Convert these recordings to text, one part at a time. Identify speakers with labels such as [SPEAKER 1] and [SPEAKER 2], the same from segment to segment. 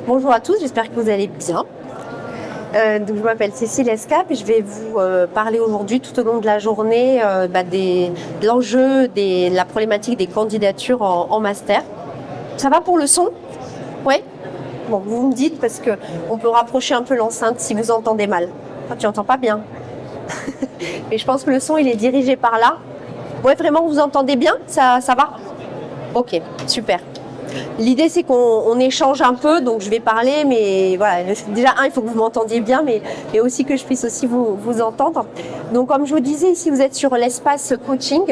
[SPEAKER 1] Bonjour à tous, j'espère que vous allez bien. Donc je m'appelle Cécile Escap et je vais vous parler aujourd'hui tout au long de la journée de l'enjeu, de la problématique des candidatures en master. Ça va pour le son? Oui? Bon, vous me dites parce qu'on peut rapprocher un peu l'enceinte si vous entendez mal. Ah, tu n'entends pas bien. Mais je pense que le son il est dirigé par là. Ouais, vraiment vous entendez bien? Ça va? Ok, super. L'idée, c'est qu'on échange un peu, donc je vais parler, mais voilà, déjà, il faut que vous m'entendiez bien, mais aussi que je puisse aussi vous entendre. Donc, comme je vous disais, ici, vous êtes sur l'espace coaching,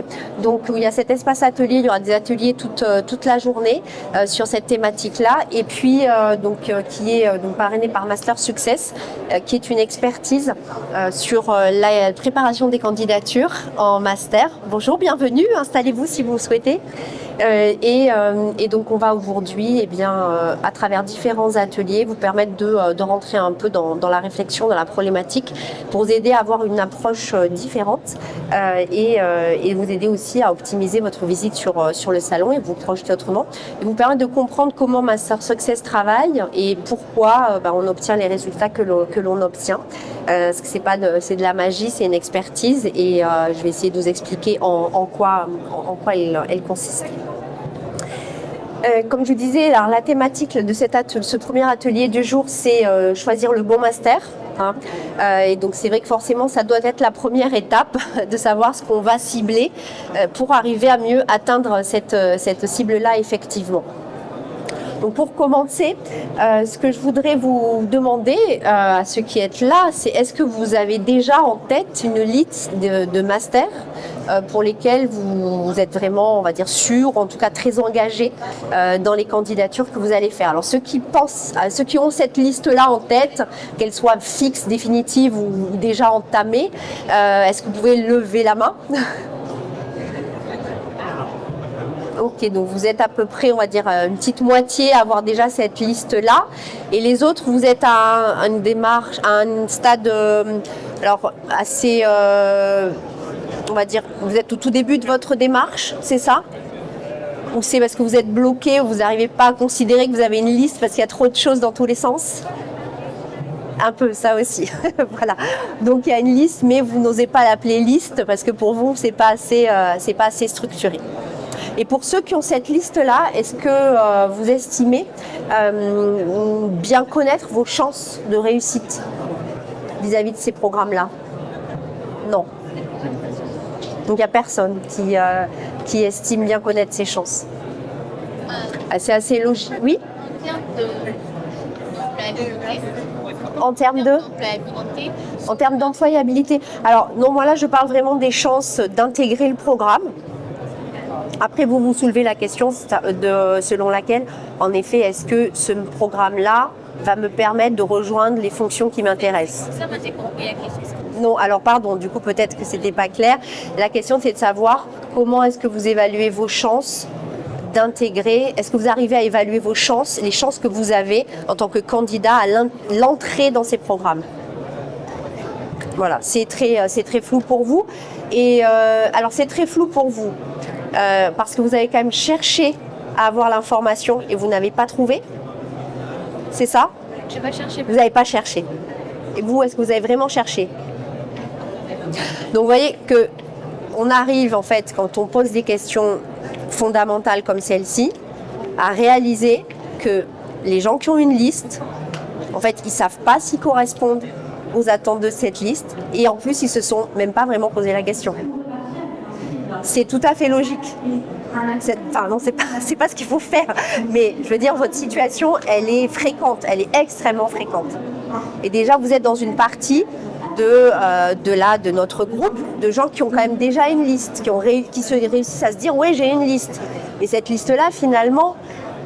[SPEAKER 1] donc où il y a cet espace atelier, il y aura des ateliers toute la journée sur cette thématique-là, et puis qui est donc parrainé par Master Success, qui est une expertise sur la préparation des candidatures en master. Bonjour, bienvenue, installez-vous si vous le souhaitez. Et donc on va aujourd'hui, à travers différents ateliers, vous permettre de rentrer un peu dans la réflexion, dans la problématique, pour vous aider à avoir une approche différente et vous aider aussi à optimiser votre visite sur le salon et vous projeter autrement. Et vous permettre de comprendre comment Master Success travaille et pourquoi on obtient les résultats que l'on obtient. Parce que c'est de la magie, c'est une expertise et je vais essayer de vous expliquer en quoi elle consiste. Comme je vous disais, alors, la thématique de ce premier atelier du jour, c'est choisir le bon master. Et donc c'est vrai que forcément ça doit être la première étape de savoir ce qu'on va cibler pour arriver à mieux atteindre cette cible-là effectivement. Donc pour commencer, ce que je voudrais vous demander à ceux qui êtes là, c'est est-ce que vous avez déjà en tête une liste de masters pour lesquels vous êtes vraiment, on va dire, sûr, en tout cas très engagés dans les candidatures que vous allez faire. Alors ceux qui ont cette liste-là en tête, qu'elle soit fixe, définitive ou déjà entamée, est-ce que vous pouvez lever la main ? Ok, donc vous êtes à peu près, on va dire, une petite moitié à avoir déjà cette liste-là. Et les autres, vous êtes à une démarche, à un stade assez, on va dire, vous êtes au tout début de votre démarche, c'est ça ? Ou c'est parce que vous êtes bloqué, ou vous n'arrivez pas à considérer que vous avez une liste parce qu'il y a trop de choses dans tous les sens ? Un peu, ça aussi. Voilà. Donc il y a une liste, mais vous n'osez pas l'appeler liste parce que pour vous, c'est pas assez structuré. Et pour ceux qui ont cette liste-là, est-ce que vous estimez bien connaître vos chances de réussite vis-à-vis de ces programmes-là ? Non. Donc il n'y a personne qui estime bien connaître ses chances. C'est assez logique. Oui ? En termes d'employabilité. Alors non, moi là je parle vraiment des chances d'intégrer le programme. Après, vous soulevez la question selon laquelle, en effet, est-ce que ce programme-là va me permettre de rejoindre les fonctions qui m'intéressent ? Non, alors pardon, du coup, peut-être que ce n'était pas clair. La question, c'est de savoir comment est-ce que vous évaluez vos chances d'intégrer, est-ce que vous arrivez à évaluer vos chances, les chances que vous avez en tant que candidat à l'entrée dans ces programmes ? Voilà, c'est très flou pour vous. Et alors, c'est très flou pour vous. Parce que vous avez quand même cherché à avoir l'information et vous n'avez pas trouvé. C'est ça ?
[SPEAKER 2] J'ai pas cherché.
[SPEAKER 1] Vous n'avez pas cherché. Et vous, est-ce que vous avez vraiment cherché ? Donc vous voyez qu'on arrive en fait, quand on pose des questions fondamentales comme celle-ci, à réaliser que les gens qui ont une liste, en fait, ils ne savent pas s'ils correspondent aux attentes de cette liste et en plus, ils ne se sont même pas vraiment posé la question. C'est tout à fait logique. Non, c'est pas ce qu'il faut faire. Mais je veux dire, votre situation, elle est fréquente, elle est extrêmement fréquente. Et déjà, vous êtes dans une partie de notre groupe de gens qui ont quand même déjà une liste, qui réussissent à se dire, oui, j'ai une liste. Et cette liste-là, finalement,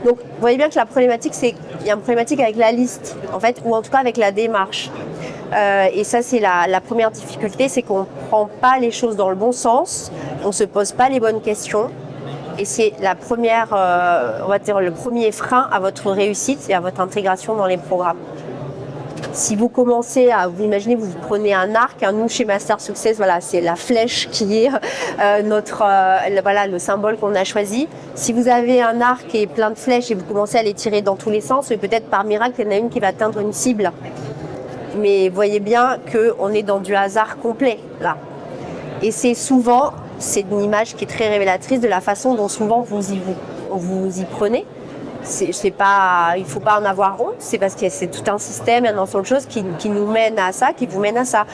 [SPEAKER 1] donc vous voyez bien que la problématique, c'est qu'il y a une problématique avec la liste, en fait, ou en tout cas avec la démarche. Et ça, c'est la première difficulté, c'est qu'on ne prend pas les choses dans le bon sens, on ne se pose pas les bonnes questions. Et c'est la première, on va dire, le premier frein à votre réussite et à votre intégration dans les programmes. Si vous commencez à vous imaginez, vous prenez un arc, nous chez Master Success, voilà, c'est la flèche qui est voilà, le symbole qu'on a choisi. Si vous avez un arc et plein de flèches et vous commencez à les tirer dans tous les sens, peut-être par miracle, il y en a une qui va atteindre une cible. Mais voyez bien qu'on est dans du hasard complet, là. Et c'est une image qui est très révélatrice de la façon dont souvent vous y prenez. Il ne faut pas en avoir honte, c'est parce que c'est tout un système, un ensemble de choses qui nous mène à ça, qui vous mène à ça.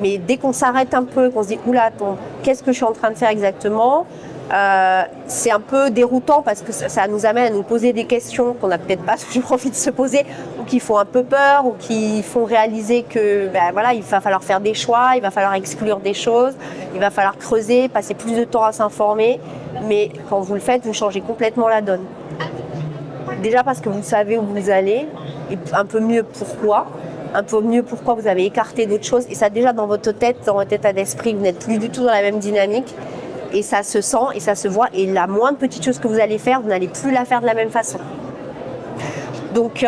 [SPEAKER 1] Mais dès qu'on s'arrête un peu, qu'on se dit « Oula, qu'est-ce que je suis en train de faire exactement ?» c'est un peu déroutant parce que ça nous amène à nous poser des questions qu'on n'a peut-être pas toujours envie de se poser ou qui font un peu peur ou qui font réaliser que voilà, il va falloir faire des choix, il va falloir exclure des choses, il va falloir creuser, passer plus de temps à s'informer. Mais quand vous le faites, vous changez complètement la donne. Déjà parce que vous savez où vous allez et un peu mieux pourquoi vous avez écarté d'autres choses. Et ça, déjà dans votre tête, dans votre état d'esprit, vous n'êtes plus du tout dans la même dynamique. Et ça se sent et ça se voit. Et la moindre petite chose que vous allez faire, vous n'allez plus la faire de la même façon. Donc,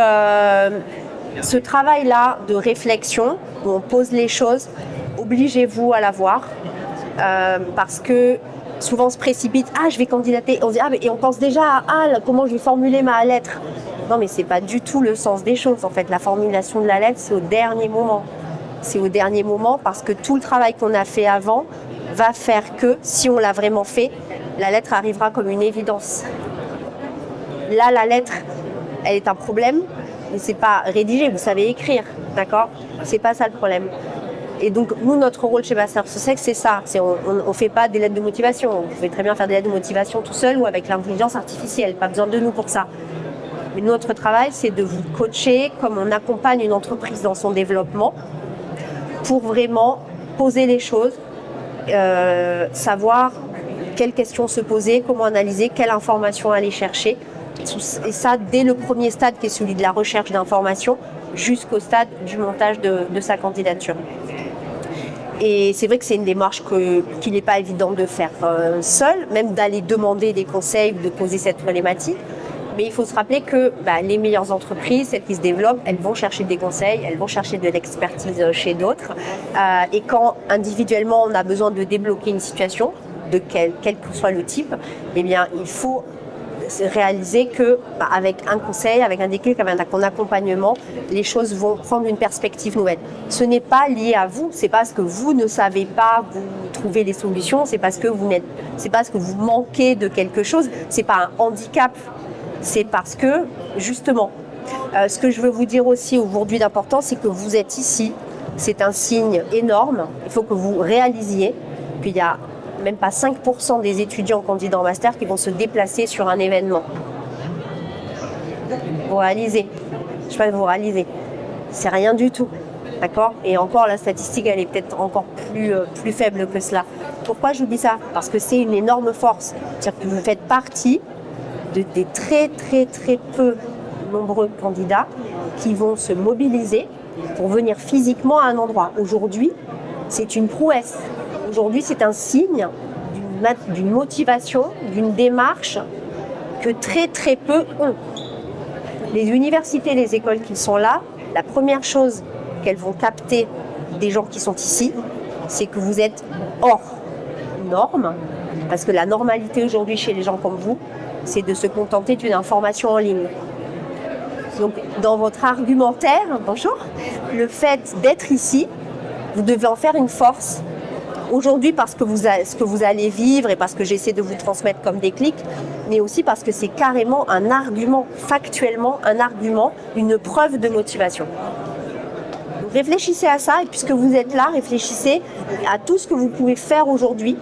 [SPEAKER 1] ce travail-là de réflexion, où on pose les choses, obligez-vous à l'avoir. Parce que souvent on se précipite. Je vais candidater. On dit, et on pense déjà à comment je vais formuler ma lettre. Non, mais c'est pas du tout le sens des choses. En fait, la formulation de la lettre, c'est au dernier moment. C'est au dernier moment parce que tout le travail qu'on a fait avant va faire que, si on l'a vraiment fait, la lettre arrivera comme une évidence. Là, la lettre, elle est un problème, mais c'est pas rédigé, vous savez écrire, d'accord ? C'est pas ça le problème. Et donc, nous, notre rôle chez Master Success, c'est ça. On fait pas des lettres de motivation. Vous pouvez très bien faire des lettres de motivation tout seul ou avec l'intelligence artificielle. Pas besoin de nous pour ça. Mais notre travail, c'est de vous coacher comme on accompagne une entreprise dans son développement pour vraiment poser les choses, savoir quelles questions se poser, comment analyser, quelle information aller chercher. Et ça, dès le premier stade qui est celui de la recherche d'informations jusqu'au stade du montage de sa candidature. Et c'est vrai que c'est une démarche qu'il n'est pas évident de faire seul, même d'aller demander des conseils ou de poser cette problématique. Mais il faut se rappeler que les meilleures entreprises, celles qui se développent, elles vont chercher des conseils, elles vont chercher de l'expertise chez d'autres. Et quand individuellement on a besoin de débloquer une situation, de quel que soit le type, eh bien il faut réaliser que avec un conseil, avec un déclic, avec un accompagnement, les choses vont prendre une perspective nouvelle. Ce n'est pas lié à vous, c'est parce que vous ne savez pas vous trouver les solutions, c'est parce que vous manquez de quelque chose, c'est pas un handicap. C'est parce que, justement, ce que je veux vous dire aussi aujourd'hui d'important, c'est que vous êtes ici. C'est un signe énorme. Il faut que vous réalisiez qu'il n'y a même pas 5% des étudiants candidats en master qui vont se déplacer sur un événement. Vous réalisez. Je ne sais pas si vous réalisez. C'est rien du tout. D'accord ? Et encore, la statistique, elle est peut-être encore plus faible que cela. Pourquoi je vous dis ça ? Parce que c'est une énorme force. C'est-à-dire que vous faites partie des très très très peu nombreux candidats qui vont se mobiliser pour venir physiquement à un endroit. Aujourd'hui, c'est une prouesse. Aujourd'hui, c'est un signe d'une motivation, d'une démarche que très très peu ont. Les universités, les écoles qui sont là, la première chose qu'elles vont capter des gens qui sont ici, c'est que vous êtes hors norme, parce que la normalité aujourd'hui chez les gens comme vous, c'est de se contenter d'une information en ligne. Donc, dans votre argumentaire, bonjour, le fait d'être ici, vous devez en faire une force. Aujourd'hui, parce que ce que vous allez vivre et parce que j'essaie de vous transmettre comme déclic, mais aussi parce que c'est carrément un argument, factuellement un argument, une preuve de motivation. Donc, réfléchissez à ça et puisque vous êtes là, réfléchissez à tout ce que vous pouvez faire aujourd'hui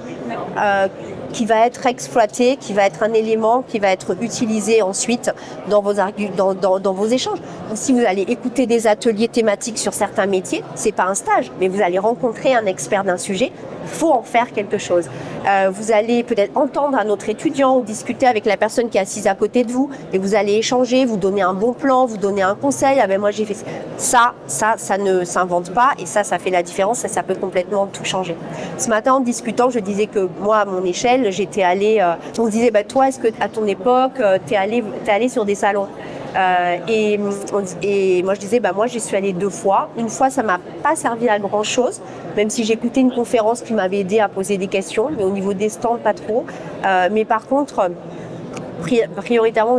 [SPEAKER 1] qui va être exploité, qui va être un élément qui va être utilisé ensuite dans vos échanges. Donc, si vous allez écouter des ateliers thématiques sur certains métiers, c'est pas un stage, mais vous allez rencontrer un expert d'un sujet, il faut en faire quelque chose. Vous allez peut-être entendre un autre étudiant ou discuter avec la personne qui est assise à côté de vous et vous allez échanger, vous donner un bon plan, vous donner un conseil. Moi j'ai fait ça ne s'invente pas et ça fait la différence et ça peut complètement tout changer. Ce matin en discutant, je disais que moi à mon échelle, j'étais allée, on se disait toi est-ce que à ton époque t'es allé sur des salons? Et moi je disais, moi j'y suis allée 2 fois. Une fois ça m'a pas servi à grand chose, même si j'ai écouté une conférence qui m'avait aidé à poser des questions, mais au niveau des stands pas trop. Mais par contre, prioritairement,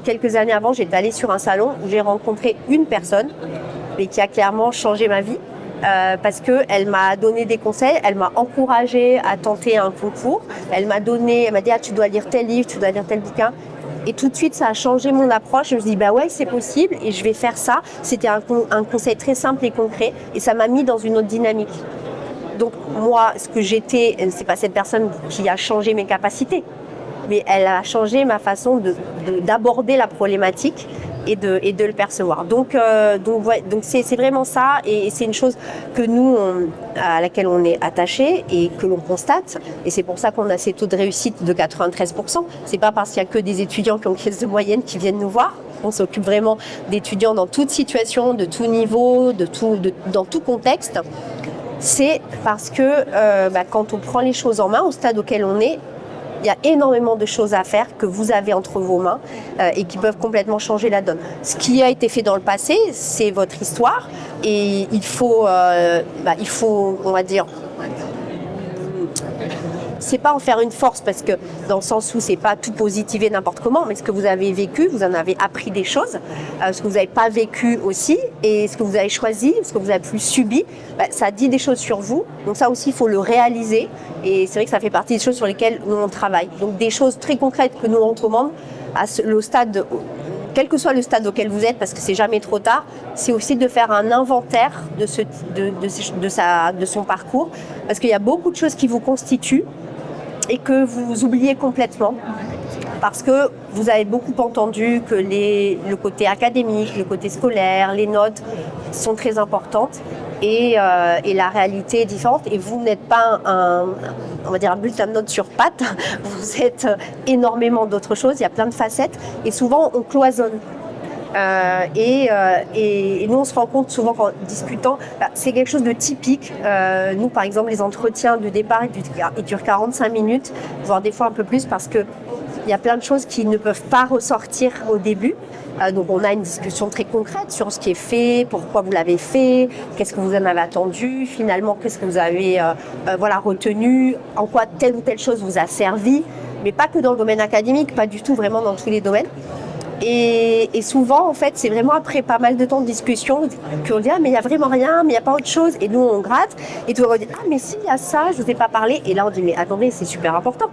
[SPEAKER 1] quelques années avant, j'étais allée sur un salon où j'ai rencontré une personne, mais qui a clairement changé ma vie. Parce qu'elle m'a donné des conseils, elle m'a encouragée à tenter un concours, elle m'a dit tu dois lire tel livre, tu dois lire tel bouquin. Et tout de suite, ça a changé mon approche. Je me suis dit, ouais, c'est possible et je vais faire ça. C'était un conseil très simple et concret et ça m'a mis dans une autre dynamique. Donc moi, ce que j'étais, c'est pas cette personne qui a changé mes capacités, mais elle a changé ma façon d'aborder la problématique et de le percevoir. Donc c'est vraiment ça, et c'est une chose que nous, à laquelle on est attaché et que l'on constate, et c'est pour ça qu'on a ces taux de réussite de 93%. C'est pas parce qu'il y a que des étudiants qui ont une caisse de moyenne qui viennent nous voir. On s'occupe vraiment d'étudiants dans toute situation, de tout niveau, dans tout contexte. C'est parce que quand on prend les choses en main, au stade auquel on est, il y a énormément de choses à faire que vous avez entre vos mains et qui peuvent complètement changer la donne. Ce qui a été fait dans le passé, c'est votre histoire et il faut, on va dire, c'est pas en faire une force parce que dans le sens où c'est pas tout positiver n'importe comment, mais ce que vous avez vécu, vous en avez appris des choses, ce que vous n'avez pas vécu aussi et ce que vous avez choisi, ce que vous avez plus subi, ça dit des choses sur vous. Donc ça aussi, il faut le réaliser et c'est vrai que ça fait partie des choses sur lesquelles nous on travaille. Donc des choses très concrètes que nous on recommande le stade, quel que soit le stade auquel vous êtes, parce que c'est jamais trop tard, c'est aussi de faire un inventaire de son parcours, parce qu'il y a beaucoup de choses qui vous constituent et que vous oubliez complètement parce que vous avez beaucoup entendu que le côté académique, le côté scolaire, les notes sont très importantes et la réalité est différente et vous n'êtes pas un bulletin de notes sur pattes, vous êtes énormément d'autres choses, il y a plein de facettes et souvent on cloisonne. Et nous on se rend compte souvent qu'en discutant, c'est quelque chose de typique. Nous par exemple les entretiens de départ ils durent 45 minutes, voire des fois un peu plus parce que il y a plein de choses qui ne peuvent pas ressortir au début. Donc on a une discussion très concrète sur ce qui est fait, pourquoi vous l'avez fait, qu'est-ce que vous en avez attendu, finalement qu'est-ce que vous avez retenu, en quoi telle ou telle chose vous a servi, mais pas que dans le domaine académique, pas du tout, vraiment dans tous les domaines. Et souvent, en fait, c'est vraiment après pas mal de temps de discussion qu'on dit « Ah, mais il n'y a vraiment rien, mais il n'y a pas autre chose ». Et nous, on gratte. Et tout le monde dit « Ah, mais si, il y a ça, je ne vous ai pas parlé ». Et là, on dit « Mais attendez, c'est super important ».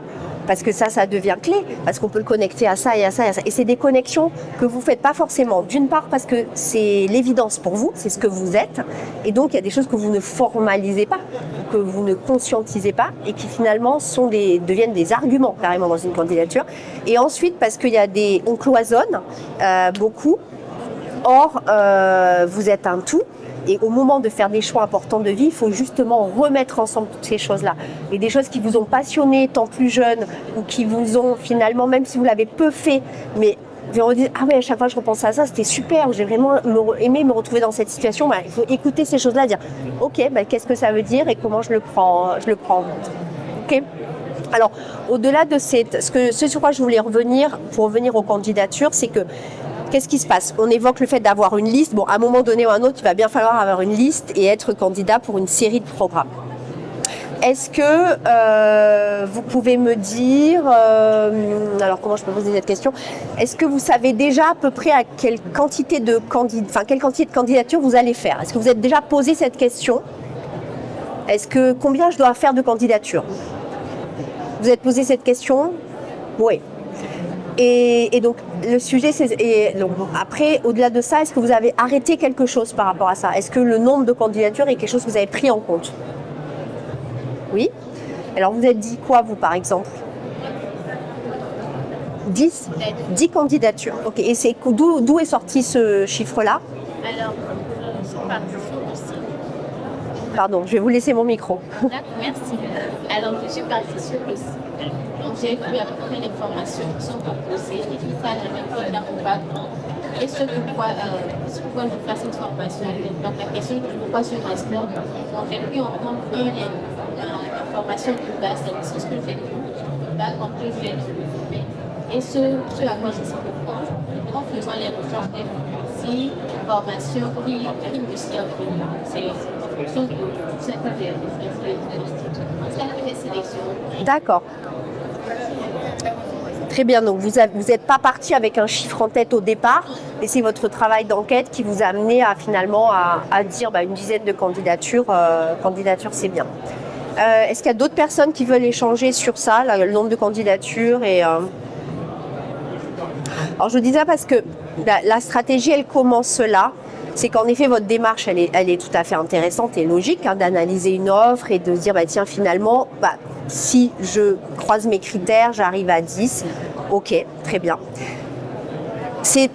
[SPEAKER 1] Parce que ça devient clé, parce qu'on peut le connecter à ça et à ça et à ça. Et c'est des connexions que vous ne faites pas forcément. D'une part, parce que c'est l'évidence pour vous, c'est ce que vous êtes. Et donc, il y a des choses que vous ne formalisez pas, que vous ne conscientisez pas, et qui finalement deviennent des arguments carrément dans une candidature. Et ensuite, parce on cloisonne beaucoup. Or, vous êtes un tout. Et au moment de faire des choix importants de vie, il faut justement remettre ensemble toutes ces choses-là. Et des choses qui vous ont passionné étant plus jeune ou qui vous ont finalement, même si vous l'avez peu fait, mais vous dites « Ah ouais, à chaque fois je repense à ça, c'était super, j'ai vraiment aimé me retrouver dans cette situation. » Il faut écouter ces choses-là et dire « Ok, qu'est-ce que ça veut dire et comment je le prends en compte. » Ok. Alors, au-delà de ce sur quoi je voulais revenir, pour revenir aux candidatures, c'est que qu'est-ce qui se passe? On évoque le fait d'avoir une liste. Bon, à un moment donné ou à un autre, il va bien falloir avoir une liste et être candidat pour une série de programmes. Est-ce que vous pouvez me dire, alors comment je peux poser cette question? Est-ce que vous savez déjà à peu près à quelle quantité de candidatures vous allez faire? Est-ce que vous êtes déjà posé cette question? Combien je dois faire de candidatures? Vous êtes posé cette question? Oui. Et donc, le sujet, donc, après, au-delà de ça, est-ce que vous avez arrêté quelque chose par rapport à ça? Est-ce que le nombre de candidatures est quelque chose que vous avez pris en compte? Oui. Alors, vous êtes dit quoi, vous, par exemple? 10 candidatures. Ok. Et c'est d'où est sorti ce chiffre-là?
[SPEAKER 2] Alors, je suis partie sur le site.
[SPEAKER 1] Pardon, je vais vous laisser mon micro.
[SPEAKER 2] D'accord, merci. Alors, je suis partie sur le site. Donc, j'ai vu à peu près les formations qui sont proposées et tout ça, j'avais fait là au background. Et pourquoi je fasse cette formation. Donc, la question de pourquoi ce master. Donc, j'ai pris en compte la formation de base, c'est ce que j'ai fait. En plus, j'ai Et ce à quoi je suis en faisant les recherches des formations qui me servent. C'est en fonction de cette sélection.
[SPEAKER 1] D'accord. Très bien, donc vous n'êtes pas parti avec un chiffre en tête au départ, mais c'est votre travail d'enquête qui vous a amené à finalement à dire une dizaine de candidatures, c'est bien. Est-ce qu'il y a d'autres personnes qui veulent échanger sur ça, là, le nombre de candidatures Alors je dis ça parce que la stratégie, elle commence là. C'est qu'en effet, votre démarche, elle est tout à fait intéressante et logique d'analyser une offre et de se dire, tiens, finalement, si je croise mes critères, j'arrive à 10. Ok, très bien. C'est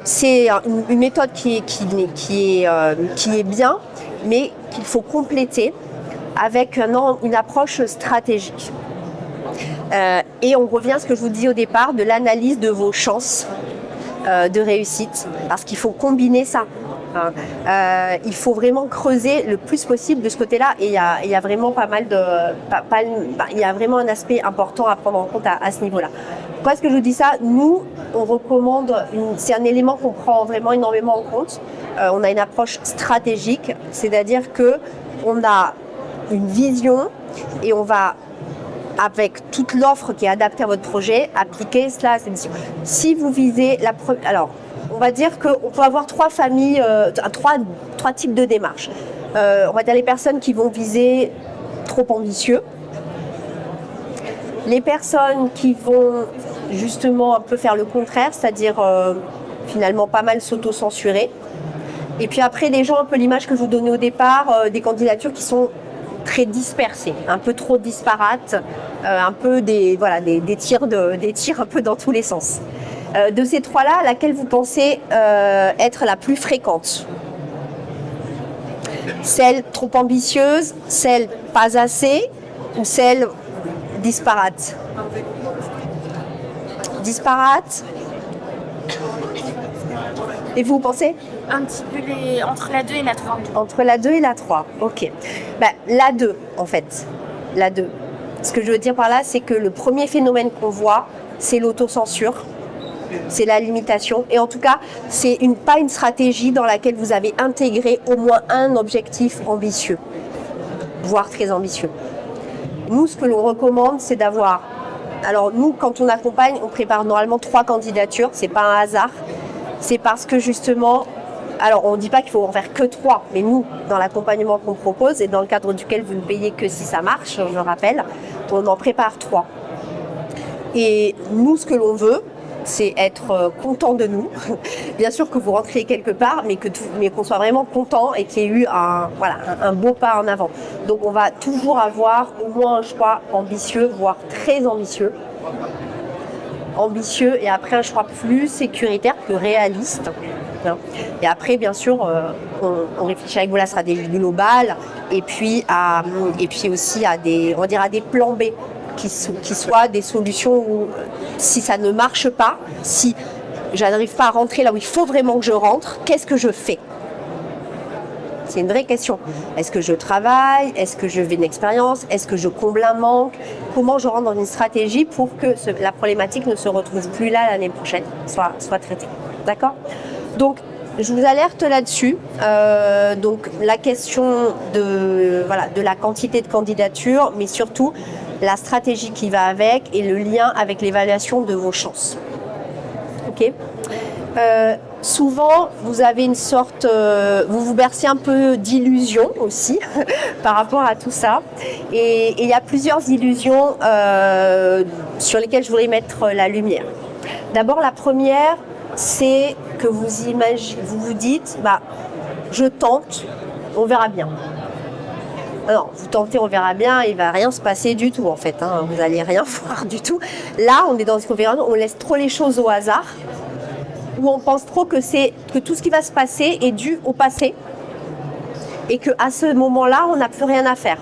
[SPEAKER 1] une méthode qui est bien, mais qu'il faut compléter avec une approche stratégique. Et on revient à ce que je vous dis au départ, de l'analyse de vos chances de réussite, parce qu'il faut combiner ça. Il faut vraiment creuser le plus possible de ce côté-là, et il y a vraiment il y a vraiment un aspect important à prendre en compte à ce niveau-là. Pourquoi est-ce que je vous dis ça? Nous, on recommande, c'est un élément qu'on prend vraiment énormément en compte. On a une approche stratégique, c'est-à-dire que on a une vision et on va, avec toute l'offre qui est adaptée à votre projet, appliquer cela à cette vision. Si vous visez alors, on va dire qu'on peut avoir trois types de démarches. On va dire les personnes qui vont viser trop ambitieux, les personnes qui vont justement un peu faire le contraire, c'est-à-dire finalement pas mal s'auto-censurer. Et puis après, les gens, un peu l'image que je vous donnais au départ, des candidatures qui sont très dispersées, un peu trop disparates, un peu des tirs un peu dans tous les sens. De ces trois-là, laquelle vous pensez être la plus fréquente? Celle trop ambitieuse, celle pas assez, ou celle disparate? Disparate. Et vous pensez?
[SPEAKER 3] Un petit peu entre la 2 et la 3.
[SPEAKER 1] Entre la 2 et la 3, ok. La 2, en fait. La 2. Ce que je veux dire par là, c'est que le premier phénomène qu'on voit, c'est l'autocensure. C'est la limitation. Et en tout cas, c'est pas une stratégie dans laquelle vous avez intégré au moins un objectif ambitieux, voire très ambitieux. Nous, ce que l'on recommande, c'est d'avoir... Alors nous, quand on accompagne, on prépare normalement 3 candidatures. C'est pas un hasard. C'est parce que justement... Alors, on ne dit pas qu'il faut en faire que 3, mais nous, dans l'accompagnement qu'on propose et dans le cadre duquel vous ne payez que si ça marche, je rappelle, on en prépare 3. Et nous, ce que l'on veut, c'est être content de nous. Bien sûr que vous rentriez quelque part, mais qu'on soit vraiment content et qu'il y ait eu un beau pas en avant. Donc, on va toujours avoir au moins un choix ambitieux, voire très ambitieux. Ambitieux et après un choix plus sécuritaire, plus réaliste. Et après, bien sûr, on réfléchit avec vous la stratégie globale et puis aussi à des plans B qui soient des solutions où si ça ne marche pas, si je n'arrive pas à rentrer là où il faut vraiment que je rentre, qu'est-ce que je fais? C'est une vraie question. Est-ce que je travaille? Est-ce que je vis une expérience? Est-ce que je comble un manque? Comment je rentre dans une stratégie pour que la problématique ne se retrouve plus là l'année prochaine, soit traitée? D'accord? Donc, je vous alerte là-dessus. Donc, la question de la quantité de candidatures, mais surtout la stratégie qui va avec et le lien avec l'évaluation de vos chances. Ok? Souvent, vous avez une sorte... vous vous bercez un peu d'illusions aussi par rapport à tout ça. Et il y a plusieurs illusions sur lesquelles je voudrais mettre la lumière. D'abord, la première, c'est que vous vous dites, je tente, on verra bien. Alors, vous tentez, on verra bien, il ne va rien se passer du tout en fait. Vous n'allez rien voir du tout. Là, on est dans une conférence, on laisse trop les choses au hasard, où on pense trop que tout ce qui va se passer est dû au passé et qu'à ce moment-là, on n'a plus rien à faire.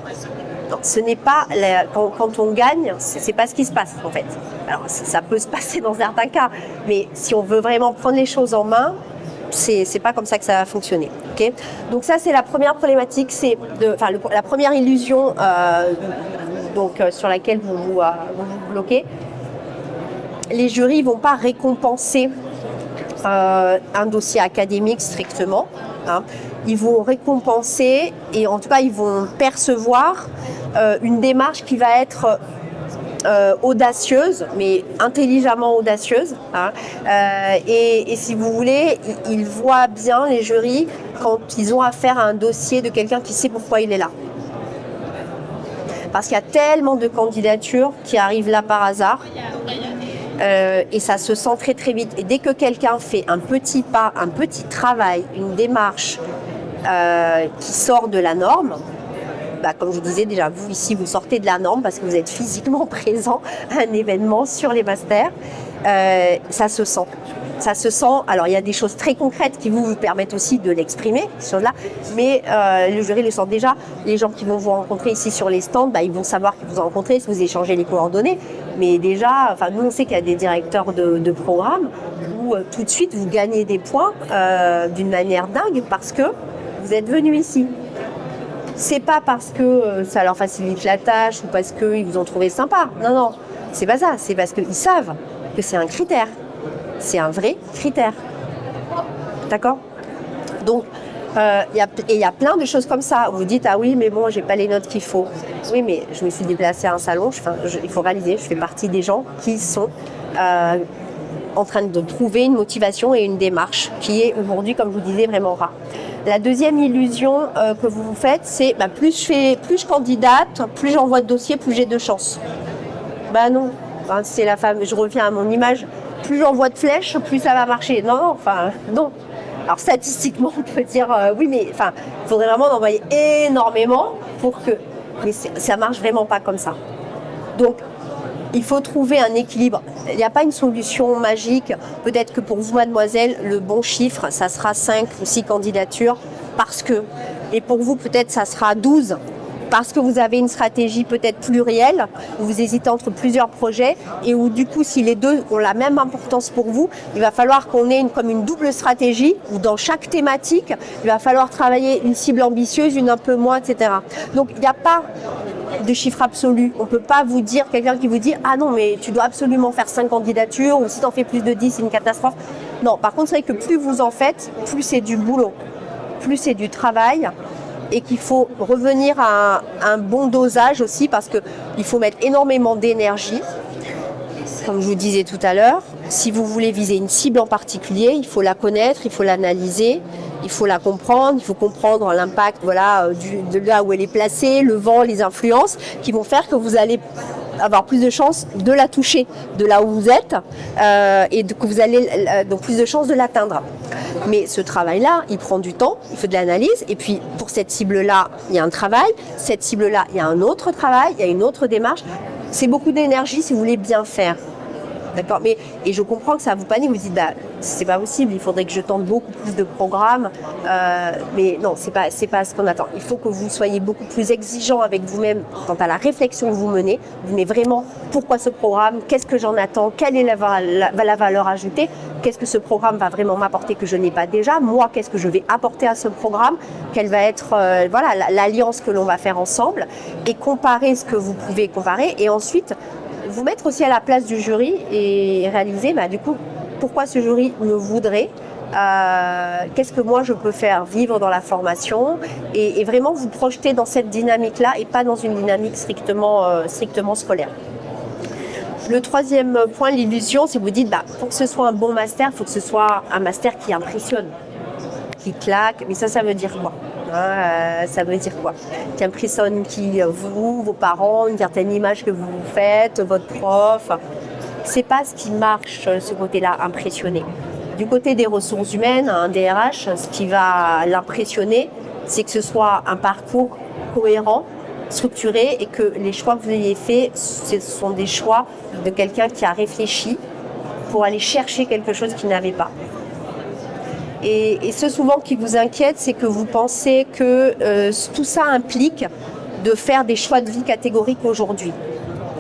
[SPEAKER 1] Non, ce n'est pas quand on gagne, c'est pas ce qui se passe en fait. Alors ça peut se passer dans certains cas, mais si on veut vraiment prendre les choses en main, c'est pas comme ça que ça va fonctionner. Okay? Donc ça c'est la première problématique, la première illusion sur laquelle vous vous bloquez. les jurys ne vont pas récompenser un dossier académique strictement. Hein. Ils vont récompenser et en tout cas ils vont percevoir une démarche qui va être audacieuse, mais intelligemment audacieuse. Hein. Et si vous voulez, ils voient bien les jurys quand ils ont affaire à un dossier de quelqu'un qui sait pourquoi il est là. Parce qu'il y a tellement de candidatures qui arrivent là par hasard. Et ça se sent très très vite. Et dès que quelqu'un fait un petit pas, un petit travail, une démarche qui sort de la norme, comme je vous disais déjà, vous ici vous sortez de la norme parce que vous êtes physiquement présent à un événement sur les masters, ça se sent. Ça se sent. Alors il y a des choses très concrètes qui vous permettent aussi de l'exprimer, ces choses-là, mais le jury le sent déjà. Les gens qui vont vous rencontrer ici sur les stands, ils vont savoir que vous en rencontrez si vous échangez les coordonnées. Mais déjà, nous on sait qu'il y a des directeurs de programmes où tout de suite vous gagnez des points d'une manière dingue parce que vous êtes venu ici. C'est pas parce que ça leur facilite la tâche ou parce qu'ils vous ont trouvé sympa. Non, c'est pas ça. C'est parce qu'ils savent que c'est un critère. C'est un vrai critère. D'accord ? Donc, il y a plein de choses comme ça. Vous dites, ah oui, mais bon, j'ai pas les notes qu'il faut. Oui, mais je me suis déplacée à un salon. Il faut réaliser, je fais partie des gens qui sont en train de trouver une motivation et une démarche qui est aujourd'hui, comme je vous disais, vraiment rare. La deuxième illusion que vous vous faites, c'est plus je candidate, plus j'envoie de dossiers, plus j'ai de chance. Non, c'est la femme. Je reviens à mon image. Plus j'envoie de flèches, plus ça va marcher. Non. Alors statistiquement, on peut dire oui, mais il faudrait vraiment en envoyer énormément pour que. Mais ça marche vraiment pas comme ça. Donc, il faut trouver un équilibre. Il n'y a pas une solution magique. Peut-être que pour vous, mademoiselle, le bon chiffre, ça sera 5 ou 6 candidatures parce que. Et pour vous, peut-être, ça sera 12 parce que vous avez une stratégie peut-être plurielle, où vous hésitez entre plusieurs projets et où du coup, si les deux ont la même importance pour vous, il va falloir qu'on ait comme une double stratégie où dans chaque thématique, il va falloir travailler une cible ambitieuse, une un peu moins, etc. Donc, il n'y a pas de chiffre absolu. On ne peut pas vous dire, quelqu'un qui vous dit « Ah non, mais tu dois absolument faire 5 candidatures ou si tu en fais plus de 10, c'est une catastrophe. » Non, par contre, c'est vrai que plus vous en faites, plus c'est du boulot, plus c'est du travail et qu'il faut revenir à un bon dosage aussi parce qu'il faut mettre énormément d'énergie. Comme je vous disais tout à l'heure, si vous voulez viser une cible en particulier, il faut la connaître, il faut l'analyser, il faut la comprendre, il faut comprendre l'impact de là où elle est placée, le vent, les influences qui vont faire que vous allez avoir plus de chances de la toucher de là où vous êtes et que vous allez donc plus de chances de l'atteindre. Mais ce travail-là, il prend du temps, il faut de l'analyse. Et puis, pour cette cible-là, il y a un travail. Cette cible-là, il y a un autre travail, il y a une autre démarche. C'est beaucoup d'énergie si vous voulez bien faire. D'accord ? Et je comprends que ça vous panique. Vous dites, c'est pas possible, il faudrait que je tente beaucoup plus de programmes. Mais non, c'est pas ce qu'on attend. Il faut que vous soyez beaucoup plus exigeant avec vous-même quant à la réflexion que vous menez. Vous menez vraiment pourquoi ce programme, qu'est-ce que j'en attends, quelle est la valeur ajoutée, qu'est-ce que ce programme va vraiment m'apporter que je n'ai pas déjà, moi, qu'est-ce que je vais apporter à ce programme, quelle va être l'alliance que l'on va faire ensemble et comparer ce que vous pouvez comparer et ensuite vous mettre aussi à la place du jury et réaliser du coup pourquoi ce jury me voudrait, qu'est-ce que moi je peux faire vivre dans la formation et vraiment vous projeter dans cette dynamique-là et pas dans une dynamique strictement scolaire. Le troisième point, l'illusion, c'est que vous dites pour que ce soit un bon master, il faut que ce soit un master qui impressionne, qui claque, mais ça veut dire quoi ? Ça veut dire quoi ? Qui impressionne vous, vos parents, une certaine image que vous faites, votre prof. C'est pas ce qui marche, ce côté-là, impressionner. Du côté des ressources humaines, un DRH, ce qui va l'impressionner, c'est que ce soit un parcours cohérent, structuré et que les choix que vous ayez faits, ce sont des choix de quelqu'un qui a réfléchi pour aller chercher quelque chose qu'il n'avait pas. Et ce souvent qui vous inquiète, c'est que vous pensez que tout ça implique de faire des choix de vie catégoriques aujourd'hui.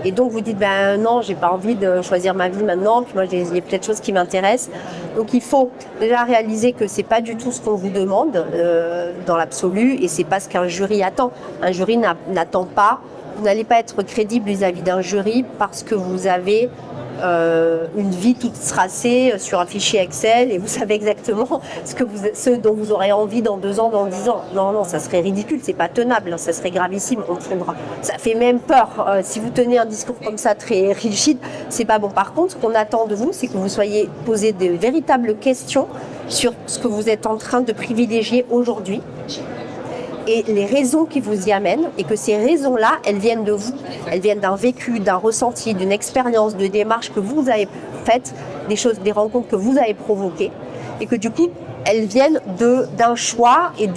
[SPEAKER 1] Et donc vous dites, non, j'ai pas envie de choisir ma vie maintenant, puis moi il y a peut-être des choses qui m'intéressent. Donc il faut déjà réaliser que c'est pas du tout ce qu'on vous demande dans l'absolu, et c'est pas ce qu'un jury attend. Un jury n'attend pas, vous n'allez pas être crédible vis-à-vis d'un jury parce que vous avez une vie toute tracée sur un fichier Excel et vous savez exactement ce dont vous aurez envie dans 2 ans, dans 10 ans. Non, ça serait ridicule, c'est pas tenable, ça serait gravissime. Ça fait même peur. Si vous tenez un discours comme ça très rigide, c'est pas bon. Par contre, ce qu'on attend de vous, c'est que vous soyez posé de véritables questions sur ce que vous êtes en train de privilégier aujourd'hui et les raisons qui vous y amènent, et que ces raisons-là, elles viennent de vous, elles viennent d'un vécu, d'un ressenti, d'une expérience, de démarches que vous avez faites, des rencontres que vous avez provoquées, et que du coup, elles viennent d'un choix et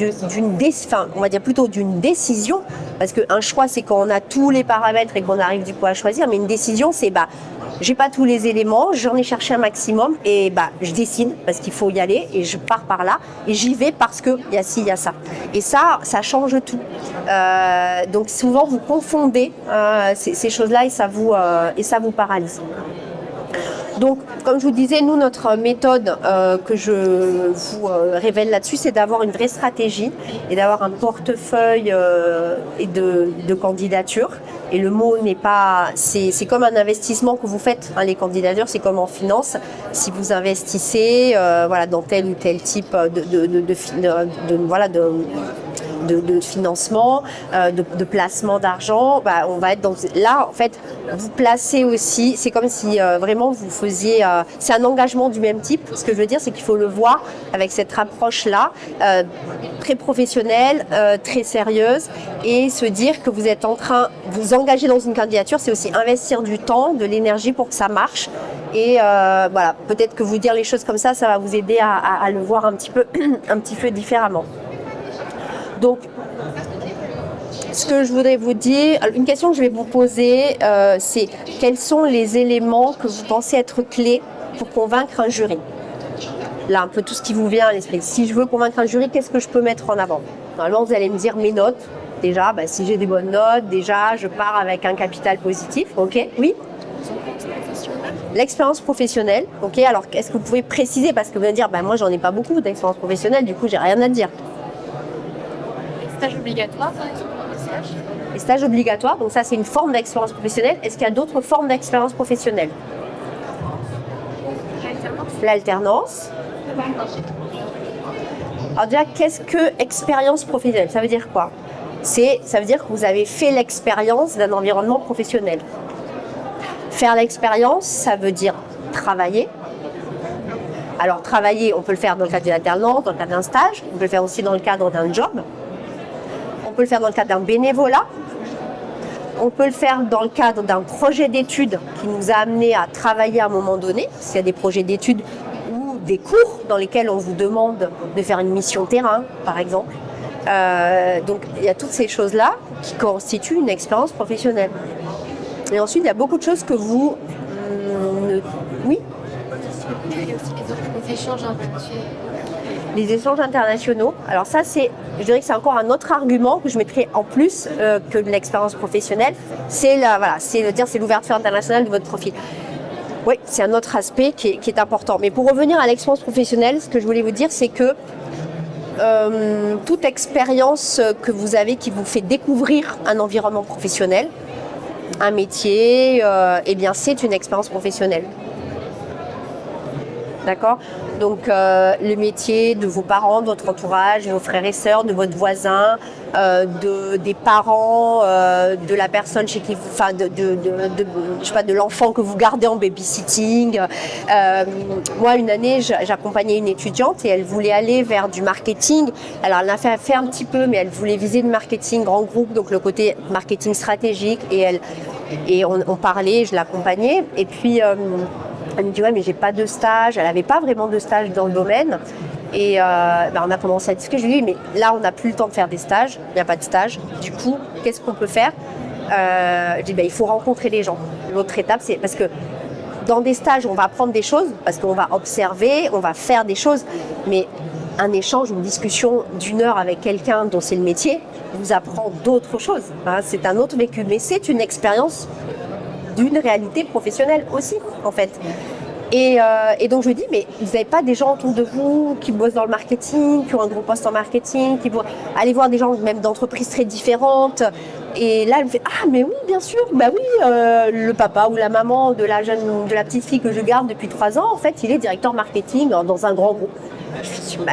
[SPEAKER 1] on va dire plutôt d'une décision, parce qu'un choix, c'est quand on a tous les paramètres et qu'on arrive du coup à choisir, mais une décision, c'est j'ai pas tous les éléments, j'en ai cherché un maximum et je décide parce qu'il faut y aller et je pars par là et j'y vais parce que il y a ci, il y a ça. Et ça change tout. Donc souvent vous confondez ces choses-là et ça vous paralyse. Donc, comme je vous disais, nous, notre méthode que je vous révèle là-dessus, c'est d'avoir une vraie stratégie et d'avoir un portefeuille de candidatures. Et le mot n'est pas... C'est comme un investissement que vous faites. Hein, les candidatures, c'est comme en finance. Si vous investissez dans tel ou tel type de financement, de placement d'argent, on va être là, en fait, vous placez aussi, c'est comme si vraiment vous faisiez, c'est un engagement du même type. Ce que je veux dire, c'est qu'il faut le voir avec cette approche-là, très professionnelle, très sérieuse, et se dire que vous êtes en train, vous engager dans une candidature, c'est aussi investir du temps, de l'énergie pour que ça marche. Et peut-être que vous dire les choses comme ça va vous aider à le voir un petit peu différemment. Donc, ce que je voudrais vous dire, une question que je vais vous poser, c'est quels sont les éléments que vous pensez être clés pour convaincre un jury? Là, un peu tout ce qui vous vient à l'esprit. Si je veux convaincre un jury, qu'est-ce que je peux mettre en avant? Normalement, vous allez me dire mes notes. Déjà, si j'ai des bonnes notes, déjà, je pars avec un capital positif. Ok, oui? L'expérience professionnelle. Ok, alors est-ce que vous pouvez préciser? Parce que vous allez dire, moi, j'en ai pas beaucoup d'expérience professionnelle, du coup, j'ai rien à dire.
[SPEAKER 3] Stage obligatoire, par exemple,
[SPEAKER 1] les stages obligatoires, donc ça c'est une forme d'expérience professionnelle. Est-ce qu'il y a d'autres formes d'expérience professionnelle? L'alternance. Alors déjà, qu'est-ce que expérience professionnelle? Ça veut dire quoi? Ça veut dire que vous avez fait l'expérience d'un environnement professionnel. Faire l'expérience, ça veut dire travailler. Alors travailler, on peut le faire dans le cadre d'une alternance, dans le cadre d'un stage, on peut le faire aussi dans le cadre d'un job. On peut le faire dans le cadre d'un bénévolat. On peut le faire dans le cadre d'un projet d'études qui nous a amené à travailler à un moment donné. S'il y a des projets d'études ou des cours dans lesquels on vous demande de faire une mission terrain, par exemple. Donc, il y a toutes ces choses-là qui constituent une expérience professionnelle. Et ensuite, il y a beaucoup de choses que vous... Oui ?
[SPEAKER 3] Il y a aussi les échanges internationaux.
[SPEAKER 1] Les échanges internationaux. Alors ça, je dirais que c'est encore un autre argument que je mettrais en plus que de l'expérience professionnelle. C'est l'ouverture internationale de votre profil. Oui, c'est un autre aspect qui est important. Mais pour revenir à l'expérience professionnelle, ce que je voulais vous dire, c'est que toute expérience que vous avez qui vous fait découvrir un environnement professionnel, un métier, c'est une expérience professionnelle. D'accord? Donc, le métier de vos parents, de votre entourage, de vos frères et sœurs, de votre voisin, des parents, de la personne chez qui vous, de l'enfant que vous gardez en babysitting. Moi, une année, j'accompagnais une étudiante et elle voulait aller vers du marketing. Alors, elle a fait un petit peu, mais elle voulait viser le marketing grand groupe, donc le côté marketing stratégique. Et on parlait, je l'accompagnais. Et puis, elle me dit mais j'ai pas de stage. Elle n'avait pas vraiment de stage dans le domaine. Et on a commencé à discuter. Je lui ai dit mais là on n'a plus le temps de faire des stages. Il n'y a pas de stage. Du coup, qu'est-ce qu'on peut faire? Je dis il faut rencontrer les gens. L'autre étape, c'est parce que dans des stages, on va apprendre des choses, parce qu'on va observer, on va faire des choses. Mais un échange, une discussion d'1 heure avec quelqu'un dont c'est le métier, vous apprend d'autres choses. Hein, c'est un autre vécu. Mais c'est une expérience d'une réalité professionnelle aussi, en fait. Et donc je me dis, mais vous n'avez pas des gens autour de vous qui bossent dans le marketing, qui ont un gros poste en marketing, allez voir des gens même d'entreprises très différentes Et là, elle me fait « Ah, mais oui, bien sûr, bah oui, le papa ou la maman de la petite fille que je garde depuis 3 ans, en fait, il est directeur marketing dans un grand groupe. » Je me suis dit, bah,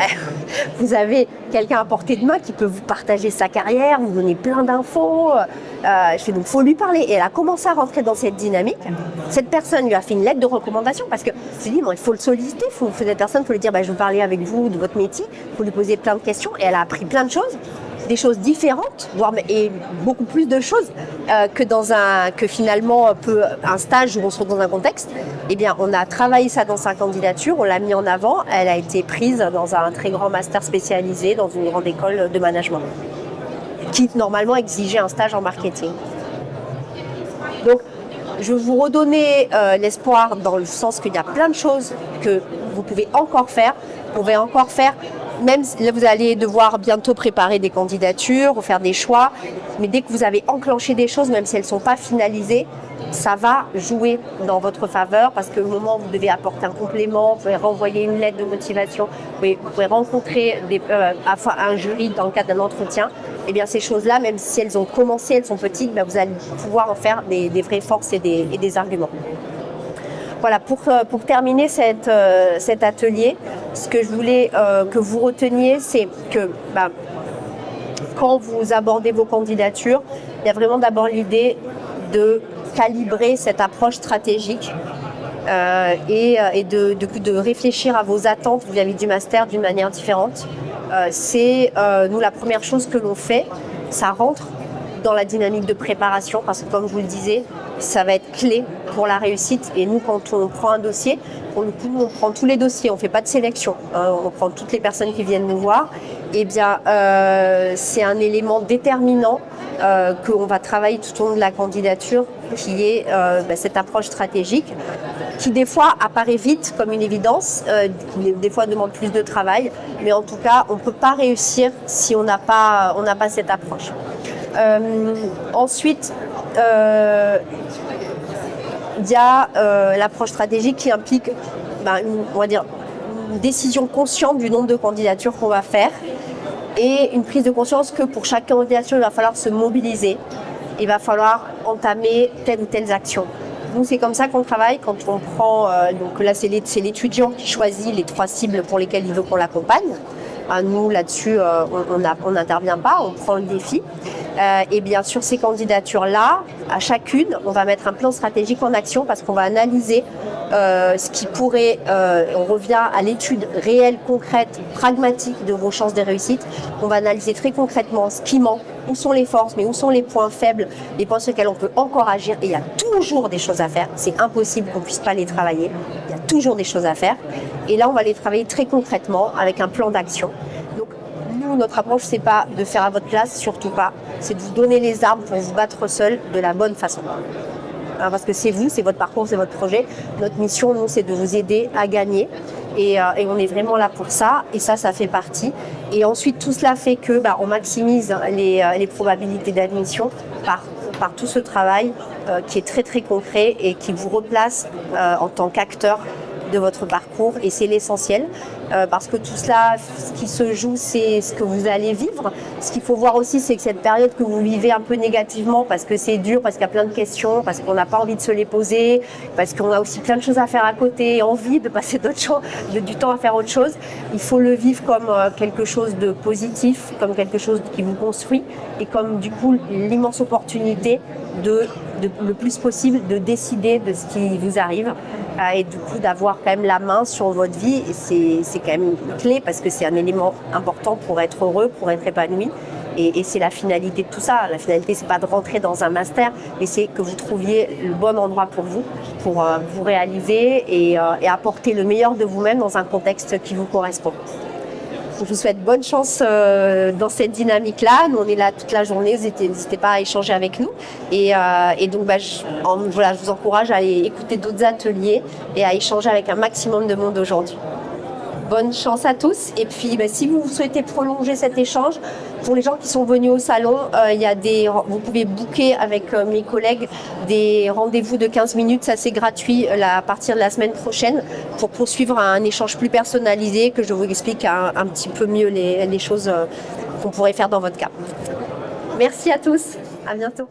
[SPEAKER 1] vous avez quelqu'un à portée de main qui peut vous partager sa carrière, vous donner plein d'infos. Je fais donc, faut lui parler. Et elle a commencé à rentrer dans cette dynamique. Cette personne lui a fait une lettre de recommandation parce que je me suis dit, bon, il faut le solliciter, cette personne, il faut lui dire, bah, je veux parler avec vous de votre métier, il faut lui poser plein de questions. Et elle a appris plein de choses. Des choses différentes, voire et beaucoup plus de choses que finalement un stage où on se retrouve dans un contexte. Eh bien, on a travaillé ça dans sa candidature, on l'a mis en avant. Elle a été prise dans un très grand master spécialisé dans une grande école de management qui normalement exigeait un stage en marketing. Donc, je vais vous redonner l'espoir dans le sens qu'il y a plein de choses que vous pouvez encore faire. Vous pouvez encore faire. Même là, vous allez devoir bientôt préparer des candidatures ou faire des choix. Mais dès que vous avez enclenché des choses, même si elles ne sont pas finalisées, ça va jouer dans votre faveur parce que au moment où vous devez apporter un complément, vous pouvez renvoyer une lettre de motivation, vous pouvez rencontrer un jury dans le cadre d'un entretien. Et bien ces choses-là, même si elles ont commencé, elles sont petites, vous allez pouvoir en faire des vraies forces et des arguments. Voilà, pour terminer cet atelier, ce que je voulais que vous reteniez, c'est que quand vous abordez vos candidatures, il y a vraiment d'abord l'idée de calibrer cette approche stratégique et de réfléchir à vos attentes vis-à-vis du master d'une manière différente. Nous, la première chose que l'on fait, ça rentre dans la dynamique de préparation parce que comme je vous le disais, ça va être clé pour la réussite. Et nous, quand on prend un dossier, pour le coup, on prend tous les dossiers, on ne fait pas de sélection. On prend toutes les personnes qui viennent nous voir. Eh bien, c'est un élément déterminant qu'on va travailler tout au long de la candidature, qui est cette approche stratégique, qui des fois apparaît vite comme une évidence, des fois demande plus de travail, mais en tout cas, on ne peut pas réussir si on n'a pas cette approche. Ensuite, il y a l'approche stratégique qui implique une décision consciente du nombre de candidatures qu'on va faire et une prise de conscience que pour chaque candidature, il va falloir se mobiliser, il va falloir entamer telle ou telle action. Nous, c'est comme ça qu'on travaille quand on prend, donc là c'est l'étudiant qui choisit les 3 cibles pour lesquelles il veut qu'on l'accompagne. Nous, là-dessus, on n'intervient pas, on prend le défi. Et bien sûr, ces candidatures-là, à chacune, on va mettre un plan stratégique en action parce qu'on va analyser ce qui pourrait, on revient à l'étude réelle, concrète, pragmatique de vos chances de réussite. On va analyser très concrètement ce qui manque, où sont les forces, mais où sont les points faibles, les points sur lesquels on peut encore agir. Et il y a toujours des choses à faire. C'est impossible qu'on ne puisse pas les travailler. Il y a toujours des choses à faire. Et là, on va les travailler très concrètement avec un plan d'action. Donc, nous, notre approche, c'est pas de faire à votre place, surtout pas. C'est de vous donner les armes pour vous battre seul de la bonne façon. Parce que c'est vous, c'est votre parcours, c'est votre projet. Notre mission, nous, c'est de vous aider à gagner. Et on est vraiment là pour ça. Et ça fait partie. Et ensuite, tout cela fait que on maximise les probabilités d'admission par tout ce travail qui est très, très concret et qui vous replace en tant qu'acteur de votre parcours. Et c'est l'essentiel. Parce que tout cela, ce qui se joue, c'est ce que vous allez vivre. Ce qu'il faut voir aussi, c'est que cette période que vous vivez un peu négativement, parce que c'est dur, parce qu'il y a plein de questions, parce qu'on n'a pas envie de se les poser, parce qu'on a aussi plein de choses à faire à côté, envie de passer du temps à faire autre chose, il faut le vivre comme quelque chose de positif, comme quelque chose qui vous construit, et comme du coup l'immense opportunité de le plus possible de décider de ce qui vous arrive et du coup d'avoir quand même la main sur votre vie. Et c'est quand même une clé parce que c'est un élément important pour être heureux, pour être épanoui. Et c'est la finalité de tout ça. La finalité, c'est pas de rentrer dans un master, mais c'est que vous trouviez le bon endroit pour vous réaliser et apporter le meilleur de vous-même dans un contexte qui vous correspond. Je vous souhaite bonne chance dans cette dynamique-là. Nous, on est là toute la journée. N'hésitez pas à échanger avec nous. Et donc, je vous encourage à aller écouter d'autres ateliers et à échanger avec un maximum de monde aujourd'hui. Bonne chance à tous. Et puis, si vous souhaitez prolonger cet échange, pour les gens qui sont venus au salon, vous pouvez booker avec mes collègues des rendez-vous de 15 minutes. Ça, c'est gratuit à partir de la semaine prochaine pour poursuivre un échange plus personnalisé, que je vous explique un petit peu mieux les choses qu'on pourrait faire dans votre cas. Merci à tous. À bientôt.